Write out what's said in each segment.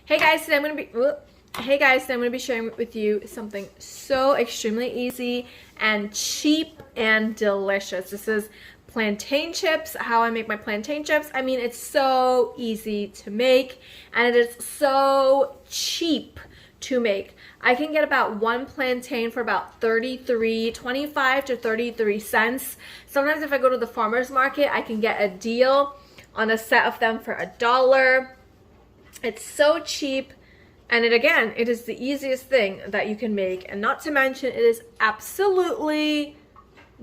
Hey guys, today I'm gonna be sharing with you something so extremely easy and cheap and delicious. This is plantain chips. How I make my plantain chips. I mean, it's so easy to make and it is so cheap to make. I can get about one plantain for about 25 to 33 cents. Sometimes if I go to the farmer's market, I can get a deal on a set of them for $1. It's so cheap, and it is the easiest thing that you can make, and not to mention it is absolutely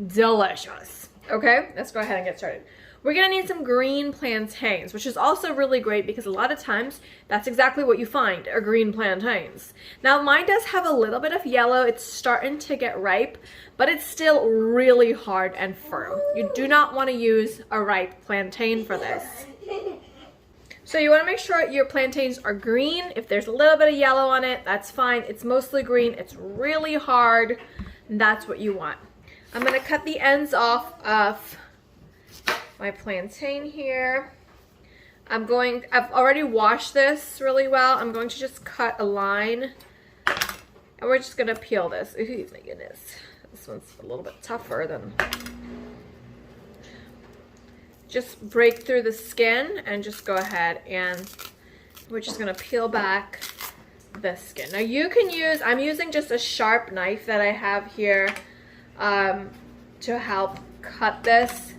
delicious. Okay, let's go ahead and get started. We're gonna need some green plantains, which is also really great because a lot of times that's exactly what you find are green plantains. Now mine does have a little bit of yellow. It's starting to get ripe, but it's still really hard and firm. You do not want to use a ripe plantain for this. So you want to make sure your plantains are green. If there's a little bit of yellow on it, that's fine. It's mostly green. It's really hard. And that's what you want. I'm going to cut the ends off of my plantain here. I've already washed this really well. I'm going to just cut a line. And we're just going to peel this. Ooh, my goodness. This one's a little bit tougher than... Just break through the skin and just go ahead and we're just gonna peel back the skin. Now you can use, I'm using just a sharp knife that I have here to help cut this.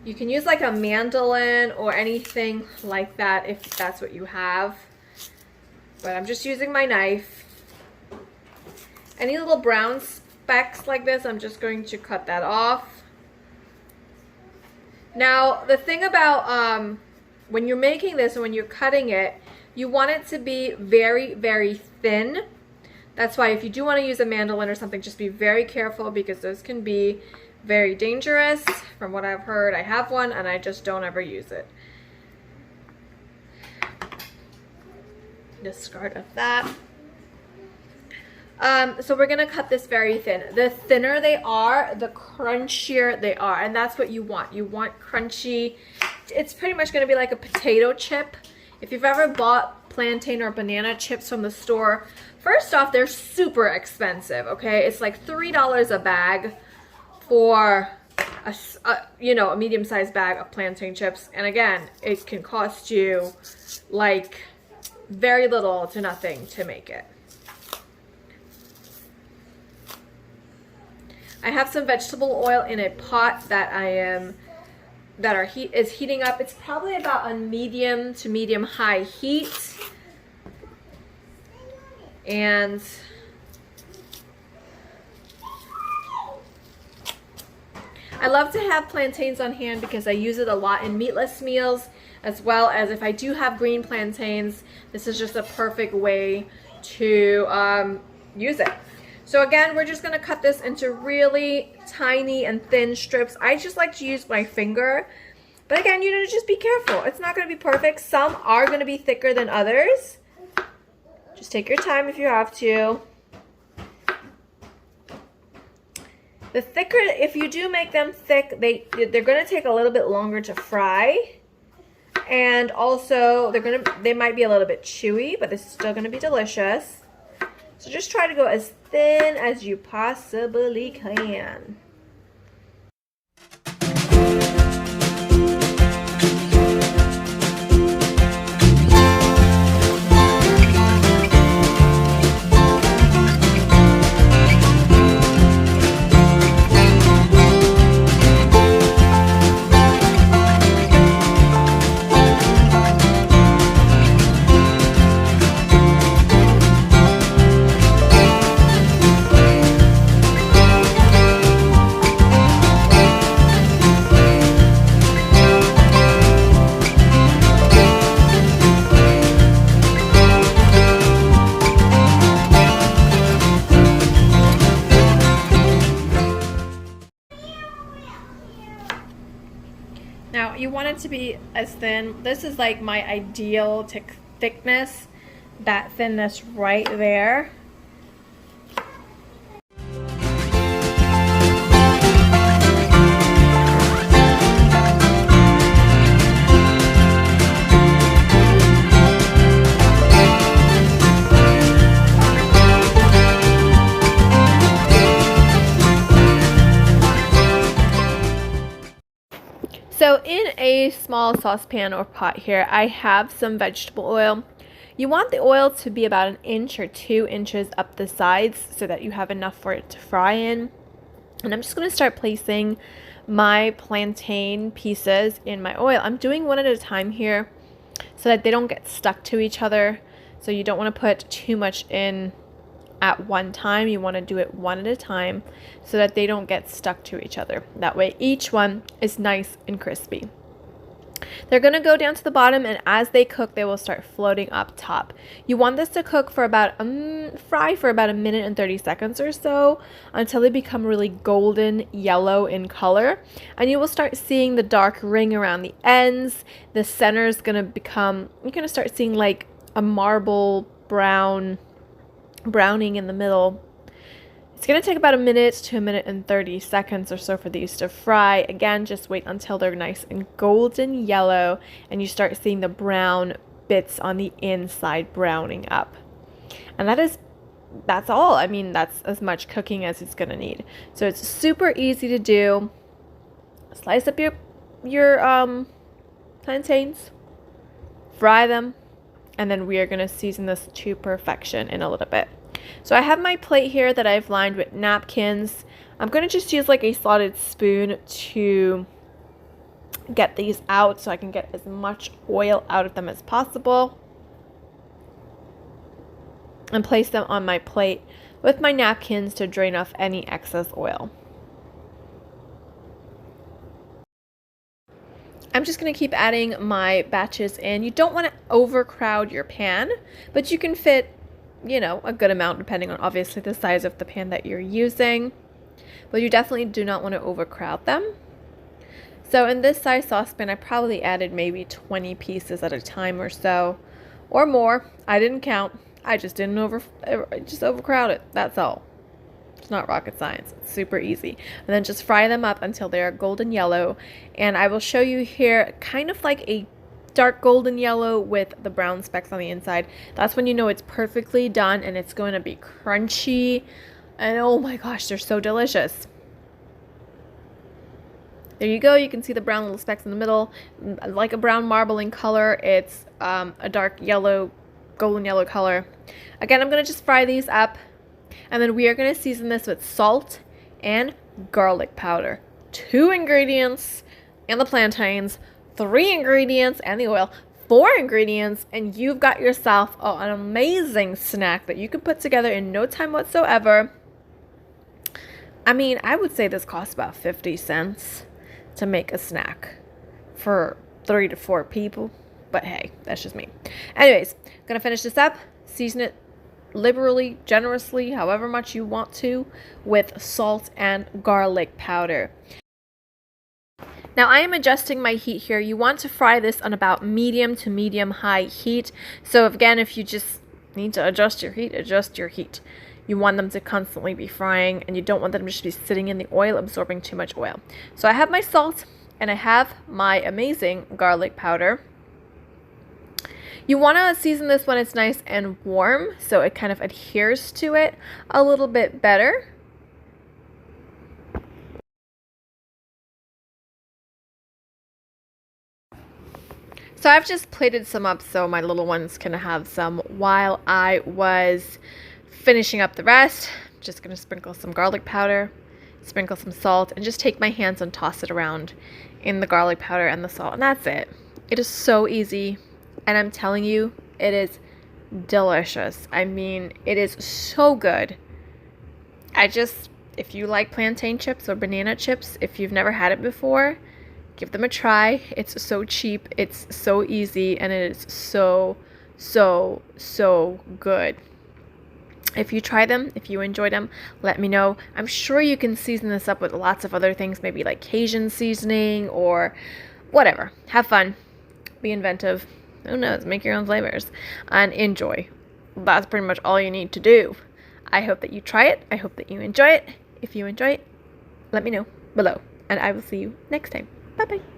You can use like a mandolin or anything like that if that's what you have. But I'm just using my knife. Any little brown specks like this, I'm just going to cut that off. Now, the thing about when you're making this and when you're cutting it, you want it to be very, very thin. That's why if you do want to use a mandolin or something, just be very careful because those can be very dangerous. From what I've heard, I have one and I just don't ever use it. Discard of that. So we're gonna cut this very thin. The thinner they are, the crunchier they are, and that's what you want. You want crunchy. It's pretty much gonna be like a potato chip. If you've ever bought plantain or banana chips from the store, first off, they're super expensive, okay? It's like $3 a bag for a medium-sized bag of plantain chips. And again, it can cost you like very little to nothing to make it. I have some vegetable oil in a pot that is heating up. It's probably about on medium to medium high heat. And I love to have plantains on hand because I use it a lot in meatless meals, as well as if I do have green plantains, this is just a perfect way to use it. So again, we're just gonna cut this into really tiny and thin strips. I just like to use my finger. But again, you need to just be careful. It's not gonna be perfect. Some are gonna be thicker than others. Just take your time if you have to. The thicker, if you do make them thick, they're gonna take a little bit longer to fry. And also, they might be a little bit chewy, but this is still gonna be delicious. So just try to go as thin as you possibly can. Now you want it to be as thin. This is like my ideal thickness, that thinness right there. my small saucepan or pot here, I have some vegetable oil. You want the oil to be about 1 inch or 2 inches up the sides so that you have enough for it to fry in. And I'm just going to start placing my plantain pieces in my oil. I'm doing one at a time here so that they don't get stuck to each other. So you don't want to put too much in at one time. You want to do it one at a time so that they don't get stuck to each other. That way each one is nice and crispy. They're going to go down to the bottom, and as they cook, they will start floating up top. You want this to cook for about fry for about 1 minute and 30 seconds or so until they become really golden yellow in color, and you will start seeing the dark ring around the ends. The center is going to become, you're going to start seeing like a marble browning in the middle. It's going to take about 1 minute to 1 minute and 30 seconds or so for these to fry. Again, just wait until they're nice and golden yellow and you start seeing the brown bits on the inside browning up. And that's all. I mean, that's as much cooking as it's going to need. So it's super easy to do. Slice up your plantains, fry them, and then we are going to season this to perfection in a little bit. So I have my plate here that I've lined with napkins. I'm going to just use like a slotted spoon to get these out so I can get as much oil out of them as possible. And place them on my plate with my napkins to drain off any excess oil. I'm just going to keep adding my batches in. You don't want to overcrowd your pan, but you can fit, you know, a good amount depending on obviously the size of the pan that you're using. But you definitely do not want to overcrowd them. So in this size saucepan, I probably added maybe 20 pieces at a time or so, or more. I didn't count. I just didn't overcrowd it. That's all. It's not rocket science. It's super easy. And then just fry them up until they are golden yellow. And I will show you here kind of like a dark golden yellow with the brown specks on the inside. That's when you know it's perfectly done and it's going to be crunchy. And oh my gosh, they're so delicious. There you go. You can see the brown little specks in the middle. Like a brown marbling color. It's a dark yellow, golden yellow color. Again, I'm going to just fry these up. And then we are going to season this with salt and garlic powder. 2 ingredients and the plantains, 3 ingredients and the oil, 4 ingredients, and you've got yourself an amazing snack that you can put together in no time whatsoever. I mean, I would say this costs about 50 cents to make a snack for 3 to 4 people. But hey, that's just me. Anyways, I'm going to finish this up, season it liberally, generously, however much you want to, with salt and garlic powder. Now I am adjusting my heat here. You want to fry this on about medium to medium high heat. So again, if you just need to adjust your heat, adjust your heat. You want them to constantly be frying, and you don't want them to just be sitting in the oil absorbing too much oil. So I have my salt and I have my amazing garlic powder. You want to season this when it's nice and warm so it kind of adheres to it a little bit better. So I've just plated some up so my little ones can have some while I was finishing up the rest. I'm just going to sprinkle some garlic powder, sprinkle some salt, and just take my hands and toss it around in the garlic powder and the salt. And that's it. It is so easy. And I'm telling you, it is delicious. I mean, it is so good. If you like plantain chips or banana chips, if you've never had it before, give them a try. It's so cheap, it's so easy, and it is so, so, so good. If you try them, if you enjoy them, let me know. I'm sure you can season this up with lots of other things, maybe like Cajun seasoning or whatever. Have fun. Be inventive. Who knows? Make your own flavors and enjoy. That's pretty much all you need to do. I hope that you try it. I hope that you enjoy it. If you enjoy it, let me know below, and I will see you next time. Bye-bye.